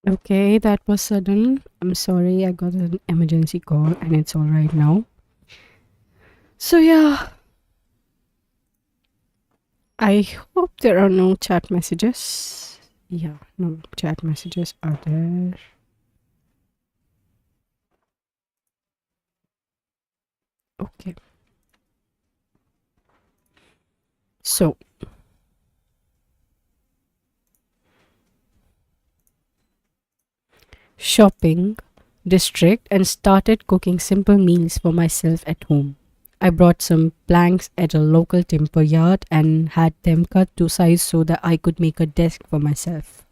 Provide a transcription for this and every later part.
Okay, that was sudden. I'm sorry, I got an emergency call and it's all right now. So, yeah, I hope there are no chat messages. Yeah, no chat messages are there. Okay, so shopping district and started cooking simple meals for myself at home. I brought some planks at a local timber yard and had them cut to size so that I could make a desk for myself.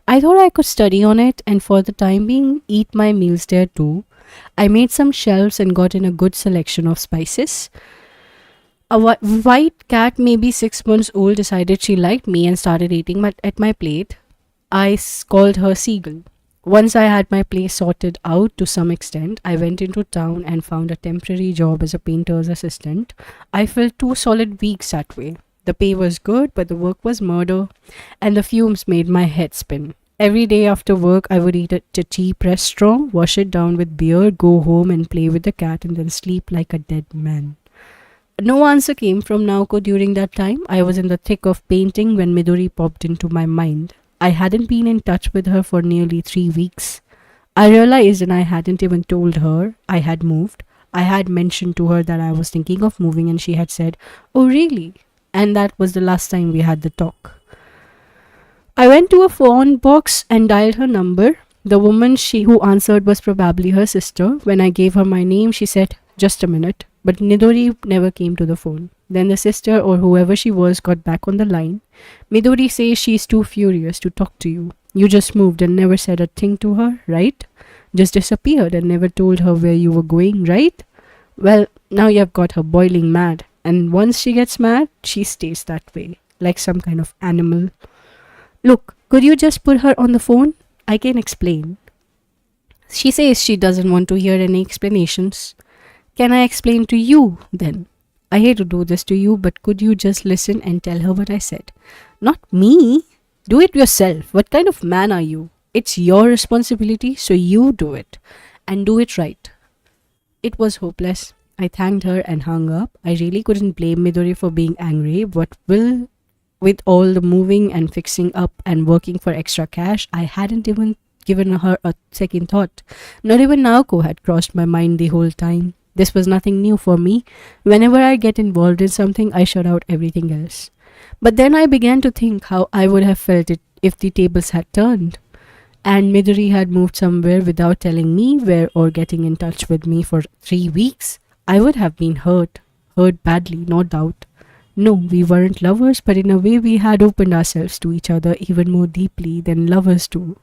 I thought I could study on it and for the time being eat my meals there too. I made some shelves and got in a good selection of spices. A white cat, maybe 6 months old, decided she liked me and started eating at my plate. Called her Seagull. Once I had my place sorted out to some extent, I went into town and found a temporary job as a painter's assistant. I felt 2 solid weeks that way. The pay was good, but the work was murder, and the fumes made my head spin. Every day after work, I would eat at a cheap restaurant, wash it down with beer, go home and play with the cat, and then sleep like a dead man. No answer came from Naoko during that time. I was in the thick of painting when Midori popped into my mind. I hadn't been in touch with her for nearly 3 weeks. I realized and I hadn't even told her I had moved. I had mentioned to her that I was thinking of moving and she had said, "Oh, really?" And that was the last time we had the talk. I went to a phone box and dialed her number. The woman she who answered was probably her sister. When I gave her my name, she said, "Just a minute." But Midori never came to the phone. Then the sister or whoever she was got back on the line. "Midori says she's too furious to talk to you. You just moved and never said a thing to her, right? Just disappeared and never told her where you were going, right? Well, now you've got her boiling mad. And once she gets mad, she stays that way, like some kind of animal. Look, could you just put her on the phone? I can explain." She says she doesn't want to hear any explanations. "Can I explain to you then? I hate to do this to you, but could you just listen and tell her what I said?" "Not me. Do it yourself. What kind of man are you? It's your responsibility, so you do it. And do it right." It was hopeless. I thanked her and hung up. I really couldn't blame Midori for being angry, but with all the moving and fixing up and working for extra cash, I hadn't even given her a second thought. Not even Naoko had crossed my mind the whole time. This was nothing new for me. Whenever I get involved in something, I shut out everything else. But then I began to think how I would have felt it if the tables had turned and Midori had moved somewhere without telling me where or getting in touch with me for 3 weeks. I would have been hurt badly, no doubt. No, we weren't lovers, but in a way we had opened ourselves to each other even more deeply than lovers do.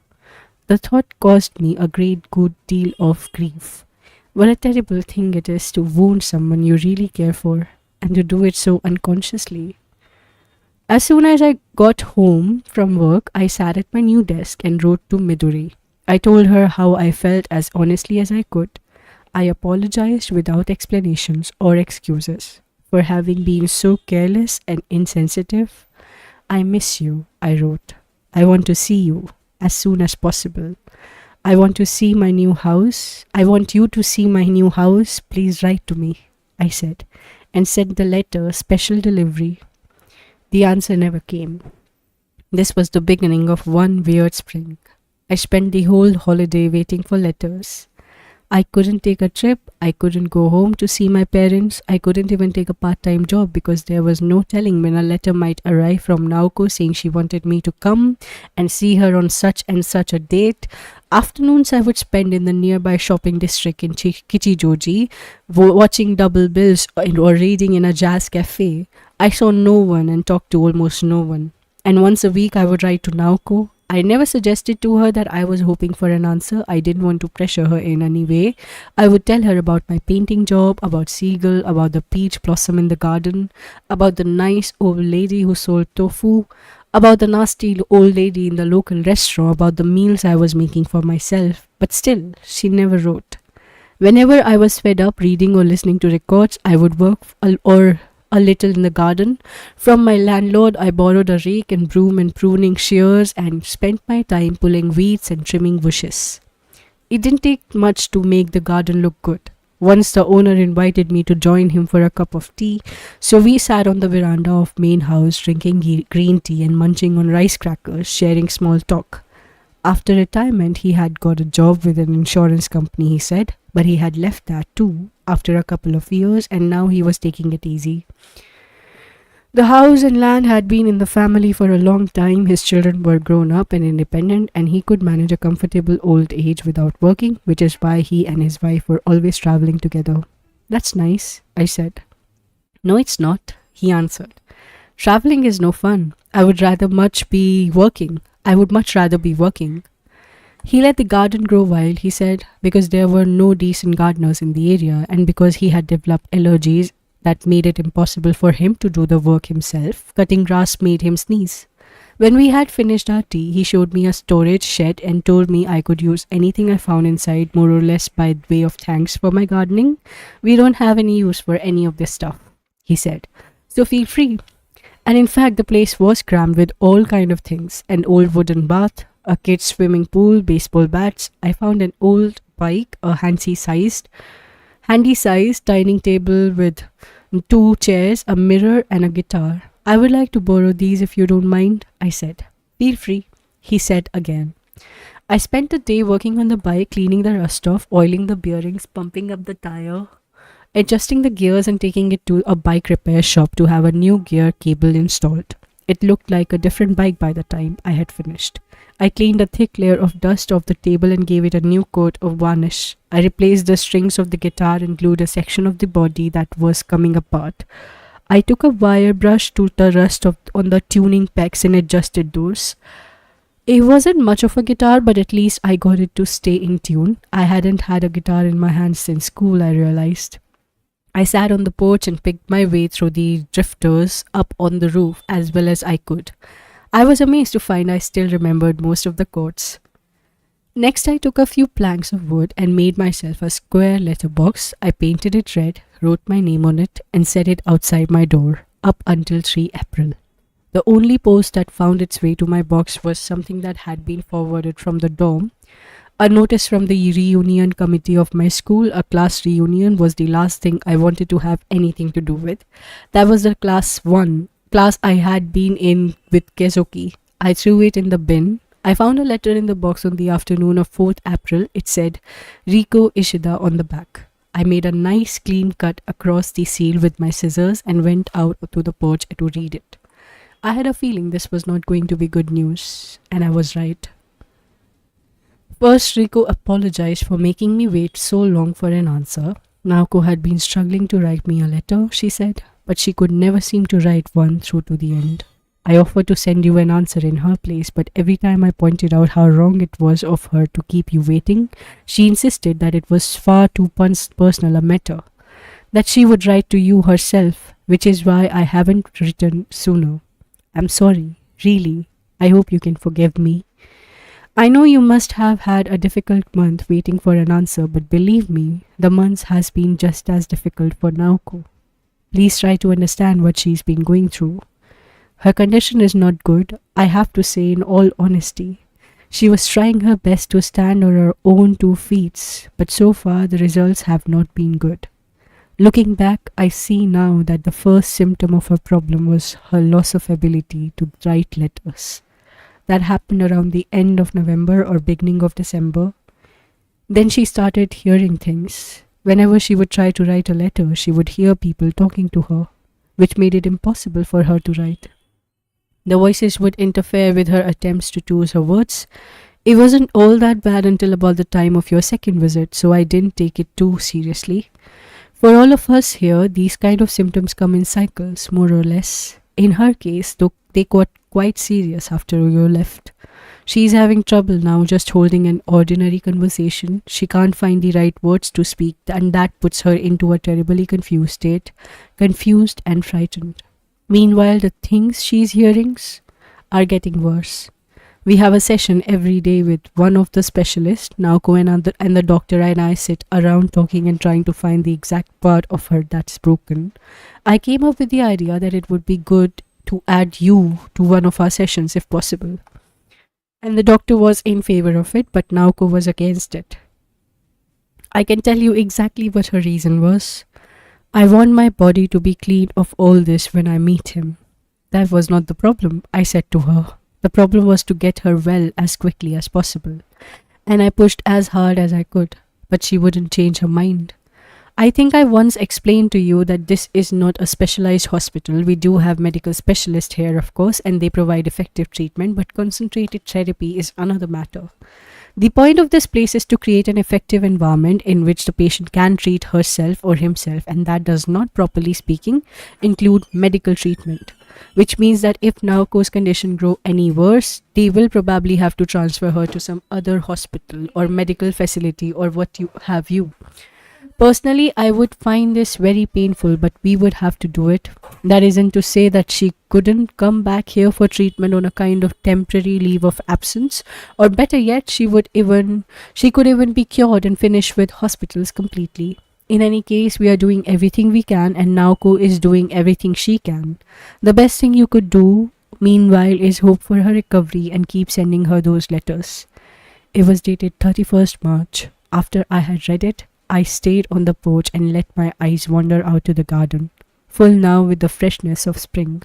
The thought caused me a great good deal of grief. What a terrible thing it is to wound someone you really care for, and to do it so unconsciously. As soon as I got home from work, I sat at my new desk and wrote to Midori. I told her how I felt as honestly as I could. I apologized without explanations or excuses for having been so careless and insensitive. "I miss you," I wrote. "I want to see you as soon as possible. I want to see my new house. I want you to see my new house. Please write to me," I said, and sent the letter special delivery. The answer never came. This was the beginning of one weird spring. I spent the whole holiday waiting for letters. I couldn't take a trip. I couldn't go home to see my parents. I couldn't even take a part time job because there was no telling when a letter might arrive from Naoko saying she wanted me to come and see her on such and such a date. Afternoons I would spend in the nearby shopping district in Kichijoji, watching double bills or reading in a jazz cafe. I saw no one and talked to almost no one. And once a week I would write to Naoko. I never suggested to her that I was hoping for an answer. I didn't want to pressure her in any way. I would tell her about my painting job, about Seagull, about the peach blossom in the garden, about the nice old lady who sold tofu, about the nasty old lady in the local restaurant, about the meals I was making for myself. But still, she never wrote. Whenever I was fed up reading or listening to records, I would work or a little in the garden. From my landlord, I borrowed a rake and broom and pruning shears and spent my time pulling weeds and trimming bushes. It didn't take much to make the garden look good. Once the owner invited me to join him for a cup of tea, so we sat on the veranda of main house drinking green tea and munching on rice crackers, sharing small talk. After retirement, he had got a job with an insurance company, he said, but he had left that too after a couple of years and now he was taking it easy. The house and land had been in the family for a long time. His children were grown up and independent, and he could manage a comfortable old age without working, which is why he and his wife were always traveling together. That's nice, I said. No, it's not, he answered. Traveling is no fun. I would much rather be working. He let the garden grow wild, he said, because there were no decent gardeners in the area and because he had developed allergies that made it impossible for him to do the work himself. Cutting grass made him sneeze. When we had finished our tea, he showed me a storage shed and told me I could use anything I found inside, more or less by way of thanks for my gardening. We don't have any use for any of this stuff, he said, so feel free. And in fact, the place was crammed with all kind of things. An old wooden bath, a kid's swimming pool, baseball bats. I found an old bike, a handy-sized dining table with 2 chairs, a mirror and a guitar. I would like to borrow these if you don't mind, I said. Feel free, he said again. I spent the day working on the bike, cleaning the rust off, oiling the bearings, pumping up the tire, adjusting the gears and taking it to a bike repair shop to have a new gear cable installed. It looked like a different bike by the time I had finished. I cleaned a thick layer of dust off the table and gave it a new coat of varnish. I replaced the strings of the guitar and glued a section of the body that was coming apart. I took a wire brush to the rust on the tuning pegs and adjusted those. It wasn't much of a guitar, but at least I got it to stay in tune. I hadn't had a guitar in my hands since school, I realized. I sat on the porch and picked my way through the drifters up on the roof as well as I could. I was amazed to find I still remembered most of the chords. Next, I took a few planks of wood and made myself a square letterbox. I painted it red, wrote my name on it, and set it outside my door, up until 3 April. The only post that found its way to my box was something that had been forwarded from the dorm. A notice from the reunion committee of my school. A class reunion was the last thing I wanted to have anything to do with. That was the class I had been in with Kezuki. I threw it in the bin. I found a letter in the box on the afternoon of 4th April. It said, Riko Ishida on the back. I made a nice clean cut across the seal with my scissors and went out to the porch to read it. I had a feeling this was not going to be good news, and I was right. First, Riko apologized for making me wait so long for an answer. Naoko had been struggling to write me a letter, she said, but she could never seem to write one through to the end. I offered to send you an answer in her place, but every time I pointed out how wrong it was of her to keep you waiting, she insisted that it was far too personal a matter, that she would write to you herself, which is why I haven't written sooner. I'm sorry, really. I hope you can forgive me. I know you must have had a difficult month waiting for an answer, but believe me, the month has been just as difficult for Naoko. Please try to understand what she's been going through. Her condition is not good, I have to say in all honesty. She was trying her best to stand on her own 2 feet, but so far the results have not been good. Looking back, I see now that the first symptom of her problem was her loss of ability to write letters. That happened around the end of November or beginning of December. Then she started hearing things. Whenever she would try to write a letter, she would hear people talking to her, which made it impossible for her to write. The voices would interfere with her attempts to choose her words. It wasn't all that bad until about the time of your second visit, so I didn't take it too seriously. For all of us here, these kind of symptoms come in cycles, more or less. In her case, though, they got quite serious after you left. She's having trouble now just holding an ordinary conversation. She can't find the right words to speak, and that puts her into a terribly confused state, confused and frightened. Meanwhile, the things she's hearing are getting worse. We have a session every day with one of the specialists. Naoko and the doctor and I sit around talking and trying to find the exact part of her that's broken. I came up with the idea that it would be good to add you to one of our sessions if possible. And the doctor was in favor of it, but Naoko was against it. I can tell you exactly what her reason was. I want my body to be clean of all this when I meet him. That was not the problem, I said to her. The problem was to get her well as quickly as possible. And I pushed as hard as I could, but she wouldn't change her mind. I think I once explained to you that this is not a specialized hospital. We do have medical specialists here, of course, and they provide effective treatment, but concentrated therapy is another matter. The point of this place is to create an effective environment in which the patient can treat herself or himself, and that does not, properly speaking, include medical treatment. Which means that if Naoko's condition grow any worse, they will probably have to transfer her to some other hospital or medical facility or what you have you. Personally, I would find this very painful, but we would have to do it. That isn't to say that she couldn't come back here for treatment on a kind of temporary leave of absence, or better yet, she could even be cured and finish with hospitals completely. In any case, we are doing everything we can, and Naoko is doing everything she can. The best thing you could do, meanwhile, is hope for her recovery and keep sending her those letters. It was dated 31st March. After I had read it, I stayed on the porch and let my eyes wander out to the garden, full now with the freshness of spring.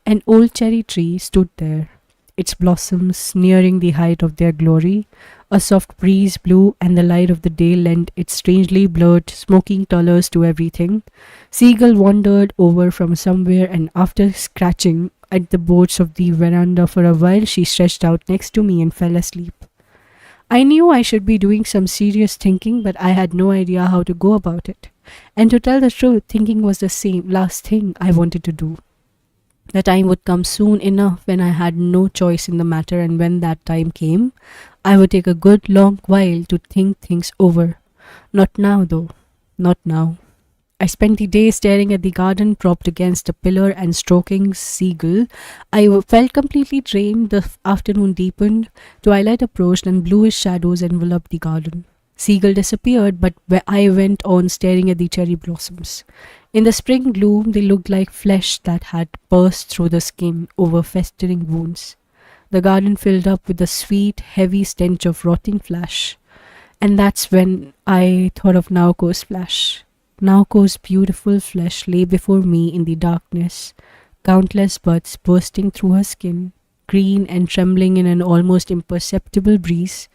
An old cherry tree stood there, its blossoms nearing the height of their glory. A soft breeze blew, and the light of the day lent its strangely blurred, smoking colors to everything. Seagull wandered over from somewhere, and after scratching at the boards of the veranda for a while, she stretched out next to me and fell asleep. I knew I should be doing some serious thinking, but I had no idea how to go about it. And to tell the truth, thinking was the same last thing I wanted to do. The time would come soon enough when I had no choice in the matter, and when that time came, I would take a good long while to think things over. Not now, though. Not now. I spent the day staring at the garden propped against a pillar and stroking seagull. Felt completely drained. The afternoon deepened. Twilight approached and bluish shadows enveloped the garden. Seagull disappeared, but I went on staring at the cherry blossoms. In the spring gloom, they looked like flesh that had burst through the skin over festering wounds. The garden filled up with the sweet, heavy stench of rotting flesh. And that's when I thought of Naoko's flesh. Naoko's beautiful flesh lay before me in the darkness, countless buds bursting through her skin, green and trembling in an almost imperceptible breeze.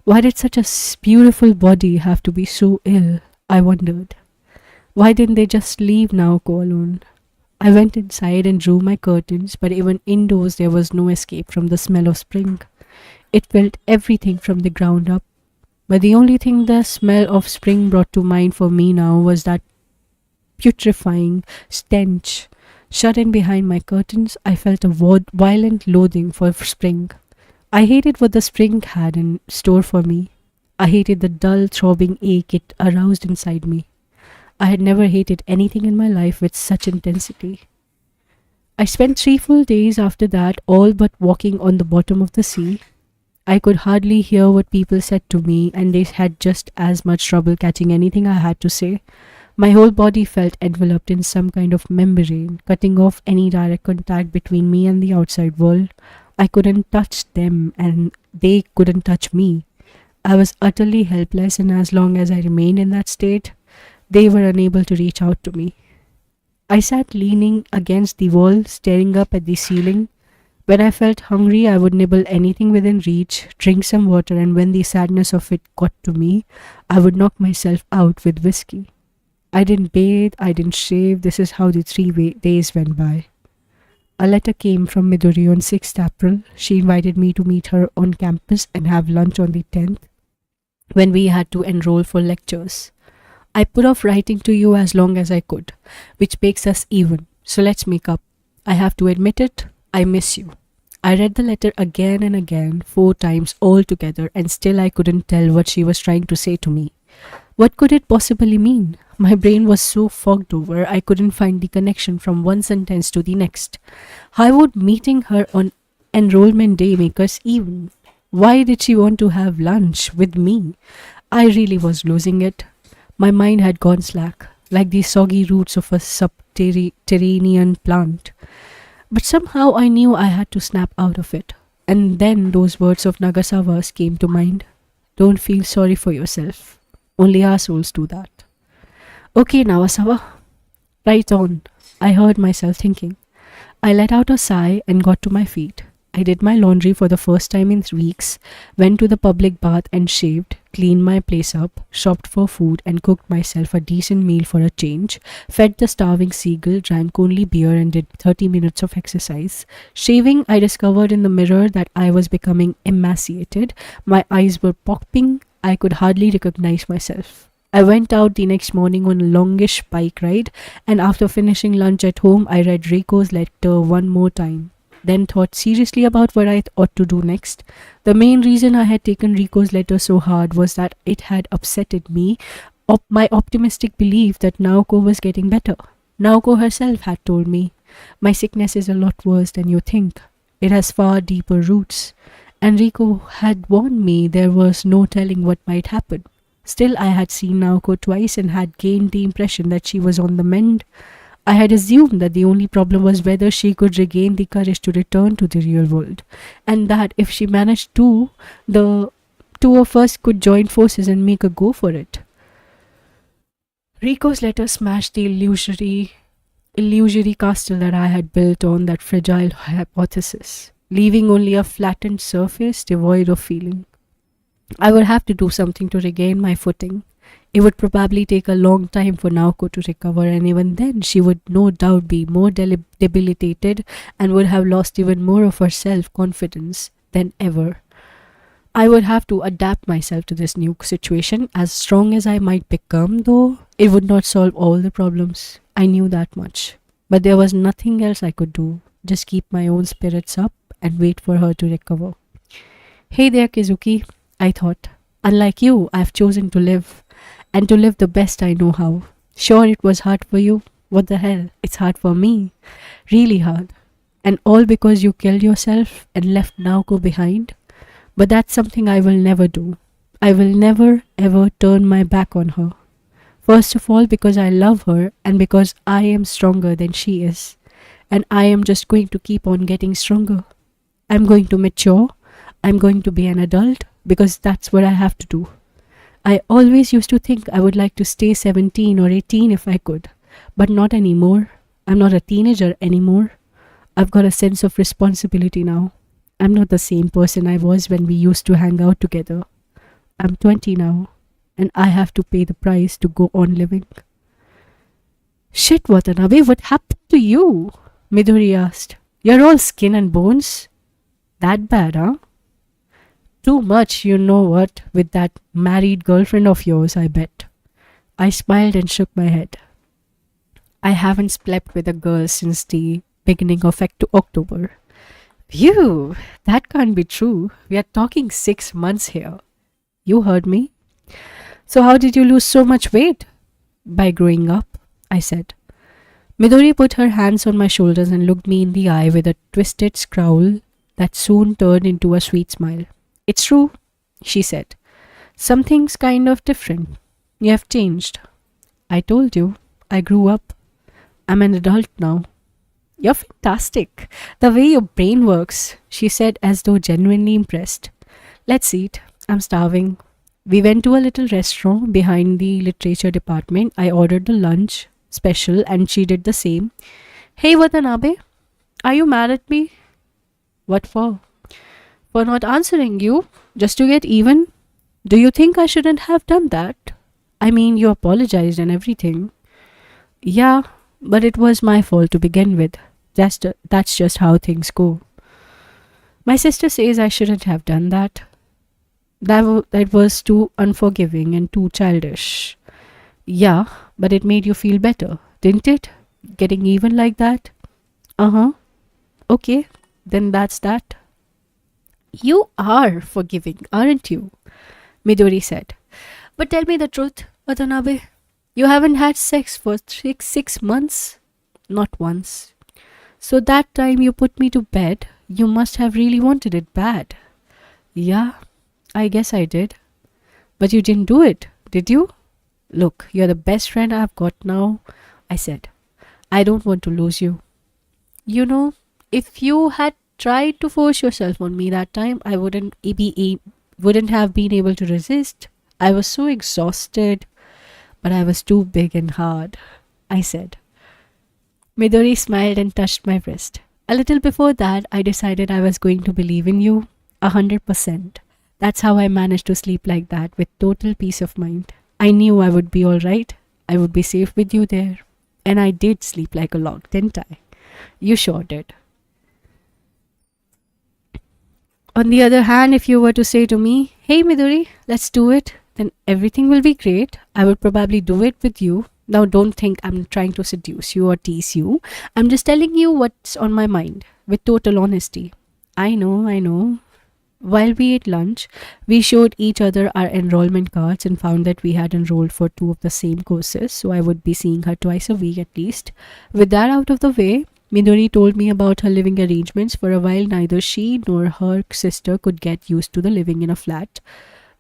Why did such a beautiful body have to be so ill? I wondered. Why didn't they just leave Naoko alone? I went inside and drew my curtains, but even indoors there was no escape from the smell of spring. It felt everything from the ground up. But the only thing the smell of spring brought to mind for me now was that putrefying stench. Shut in behind my curtains, I felt a violent loathing for spring. I hated what the spring had in store for me. I hated the dull, throbbing ache it aroused inside me. I had never hated anything in my life with such intensity. I spent 3 full days after that all but walking on the bottom of the sea. I could hardly hear what people said to me, and they had just as much trouble catching anything I had to say. My whole body felt enveloped in some kind of membrane, cutting off any direct contact between me and the outside world. I couldn't touch them, and they couldn't touch me. I was utterly helpless, and as long as I remained in that state, they were unable to reach out to me. I sat leaning against the wall, staring up at the ceiling. When I felt hungry, I would nibble anything within reach, drink some water, and when the sadness of it got to me, I would knock myself out with whiskey. I didn't bathe, I didn't shave. This is how the 3 days went by. A letter came from Midori on 6th April. She invited me to meet her on campus and have lunch on the 10th, when we had to enroll for lectures. I put off writing to you as long as I could, which makes us even, so let's make up. I have to admit it, I miss you. I read the letter again and again, 4 times altogether, and still I couldn't tell what she was trying to say to me. What could it possibly mean? My brain was so fogged over, I couldn't find the connection from one sentence to the next. How would meeting her on enrollment day make us even? Why did she want to have lunch with me? I really was losing it. My mind had gone slack, like the soggy roots of a subterranean plant. But somehow I knew I had to snap out of it. And then those words of Nagasawa's came to mind. Don't feel sorry for yourself. Only assholes do that. Okay, Nagasawa. Right on. I heard myself thinking. I let out a sigh and got to my feet. I did my laundry for the first time in weeks, went to the public bath and shaved, cleaned my place up, shopped for food and cooked myself a decent meal for a change, fed the starving seagull, drank only beer and did 30 minutes of exercise. Shaving, I discovered in the mirror that I was becoming emaciated. My eyes were popping. I could hardly recognize myself. I went out the next morning on a longish bike ride, and after finishing lunch at home, I read Rico's letter one more time. Then thought seriously about what I ought to do next. The main reason I had taken Rico's letter so hard was that it had upsetted me, my optimistic belief that Naoko was getting better. Naoko herself had told me, my sickness is a lot worse than you think. It has far deeper roots. And Rico had warned me there was no telling what might happen. Still, I had seen Naoko twice and had gained the impression that she was on the mend. I had assumed that the only problem was whether she could regain the courage to return to the real world, and that if she managed to, the two of us could join forces and make a go for it. Rico's letter smashed the illusory castle that I had built on that fragile hypothesis, leaving only a flattened surface devoid of feeling. I would have to do something to regain my footing. It would probably take a long time for Naoko to recover, and even then she would no doubt be more debilitated and would have lost even more of her self-confidence than ever. I would have to adapt myself to this new situation. As strong as I might become, though, it would not solve all the problems. I knew that much. But there was nothing else I could do. Just keep my own spirits up and wait for her to recover. Hey there, Kizuki, I thought. Unlike you, I've chosen to live. And to live the best I know how. Sure, it was hard for you. What the hell? It's hard for me. Really hard. And all because you killed yourself and left Naoko behind. But that's something I will never do. I will never ever turn my back on her. First of all, because I love her and because I am stronger than she is. And I am just going to keep on getting stronger. I'm going to mature. I'm going to be an adult because that's what I have to do. I always used to think I would like to stay 17 or 18 if I could, but not anymore. I'm not a teenager anymore. I've got a sense of responsibility now. I'm not the same person I was when we used to hang out together. I'm 20 now, and I have to pay the price to go on living. Shit, Watanabe, what happened to you? Midori asked. You're all skin and bones? That bad, huh? Too much, you know what, with that married girlfriend of yours, I bet. I smiled and shook my head. I haven't slept with a girl since the beginning of October. Phew, that can't be true. We are talking 6 months here. You heard me. So how did you lose so much weight? By growing up, I said. Midori put her hands on my shoulders and looked me in the eye with a twisted scowl that soon turned into a sweet smile. It's true, she said. Something's kind of different. You have changed. I told you, I grew up. I'm an adult now. You're fantastic. The way your brain works, she said as though genuinely impressed. Let's eat. I'm starving. We went to a little restaurant behind the literature department. I ordered the lunch special and she did the same. Hey Watanabe, are you mad at me? What for? For not answering you, just to get even? Do you think I shouldn't have done that? I mean, you apologized and everything. Yeah, but it was my fault to begin with. That's just how things go. My sister says I shouldn't have done that. That was too unforgiving and too childish. Yeah, but it made you feel better, didn't it? Getting even like that? Uh-huh. Okay, then that's that. You are forgiving, aren't you? Midori said. But tell me the truth, Watanabe. You haven't had sex for six months? Not once. So that time you put me to bed, You must have really wanted it bad. Yeah, I guess I did. But you didn't do it, did you? Look, you're the best friend I've got now, I said. I don't want to lose you. You know, if you had tried to force yourself on me that time, I wouldn't have been able to resist. I was so exhausted, but I was too big and hard, I said. Midori smiled and touched my wrist. A little before that, I decided I was going to believe in you 100%. That's how I managed to sleep like that with total peace of mind. I knew I would be alright. I would be safe with you there. And I did sleep like a log, didn't I? You sure did. On the other hand, if you were to say to me, hey Midori, let's do it, then everything will be great. I would probably do it with you. Now, don't think I'm trying to seduce you or tease you. I'm just telling you what's on my mind with total honesty. I know, I know. While we ate lunch, we showed each other our enrollment cards and found that we had enrolled for two of the same courses, so I would be seeing her twice a week at least. With that out of the way, Midori told me about her living arrangements. For a while, neither she nor her sister could get used to the living in a flat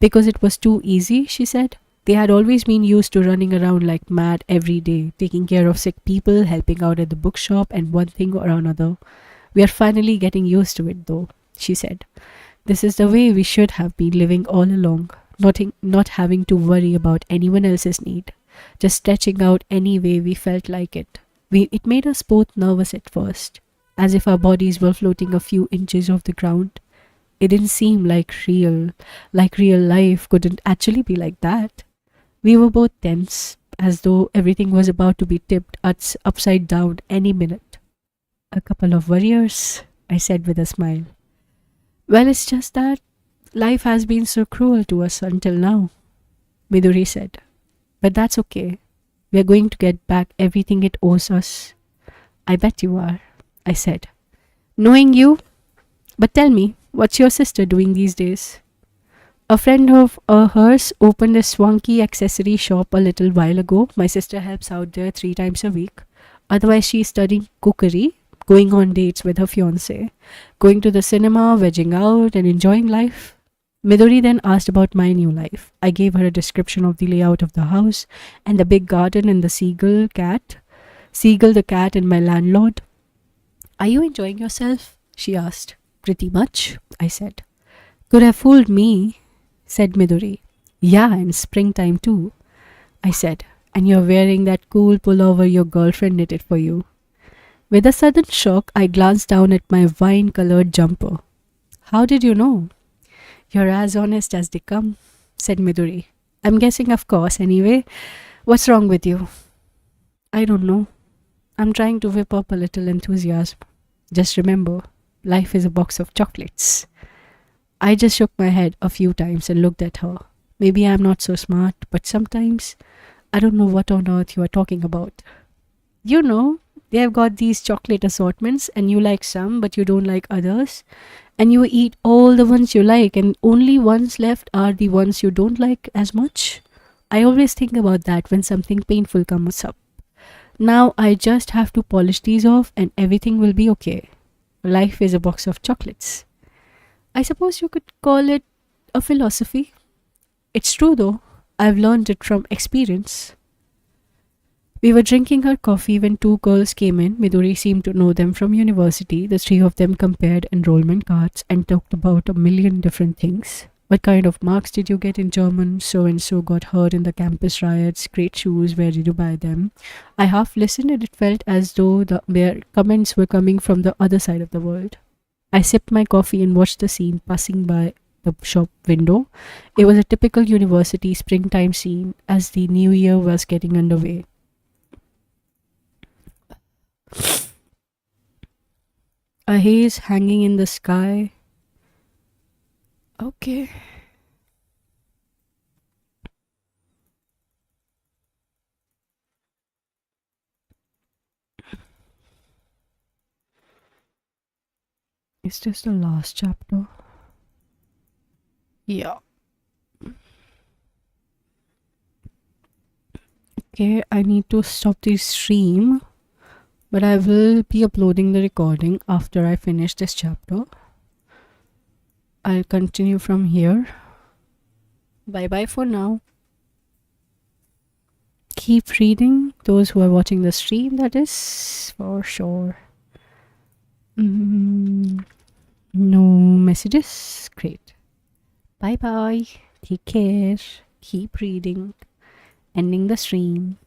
because it was too easy, she said. They had always been used to running around like mad every day, taking care of sick people, helping out at the bookshop, and one thing or another. We are finally getting used to it, though, she said. This is the way we should have been living all along, not having to worry about anyone else's need, just stretching out any way we felt like it. It made us both nervous at first, as if our bodies were floating a few inches off the ground. It didn't seem like real life couldn't actually be like that. We were both tense, as though everything was about to be tipped upside down any minute. A couple of warriors, I said with a smile. Well, it's just that life has been so cruel to us until now, Midori said. But that's okay. We are going to get back everything it owes us. I bet you are, I said. Knowing you, but tell me, what's your sister doing these days? A friend of hers opened a swanky accessory shop a little while ago. My sister helps out there 3 times a week. Otherwise, she's studying cookery, going on dates with her fiance, going to the cinema, vegging out, and enjoying life. Midori then asked about my new life. I gave her a description of the layout of the house and the big garden and the Seagull the cat, and my landlord. Are you enjoying yourself? She asked. Pretty much, I said. Could have fooled me, said Midori. Yeah, and springtime too, I said. And you're wearing that cool pullover your girlfriend knitted for you. With a sudden shock, I glanced down at my wine-colored jumper. How did you know? You're as honest as they come, said Midori. I'm guessing, of course, anyway. What's wrong with you? I don't know. I'm trying to whip up a little enthusiasm. Just remember, life is a box of chocolates. I just shook my head a few times and looked at her. Maybe I'm not so smart, but sometimes I don't know what on earth you are talking about. You know, they have got these chocolate assortments and you like some but you don't like others. And you eat all the ones you like and only ones left are the ones you don't like as much. I always think about that when something painful comes up. Now I just have to polish these off and everything will be okay. Life is a box of chocolates. I suppose you could call it a philosophy. It's true though. I've learned it from experience. We were drinking her coffee when two girls came in. Midori seemed to know them from university. The three of them compared enrollment cards and talked about a million different things. What kind of marks did you get in German? So and so got hurt in the campus riots. Great shoes. Where did you buy them? I half listened and it felt as though their comments were coming from the other side of the world. I sipped my coffee and watched the scene passing by the shop window. It was a typical university springtime scene as the new year was getting underway. A haze hanging in the sky. Okay. Is this the last chapter? Yeah. Okay, I need to stop the stream But I will be uploading the recording after I finish this chapter. I'll continue from here. Bye bye for now. Keep reading, those who are watching the stream, that is for sure. No messages? Great. Bye bye. Take care. Keep reading. Ending the stream.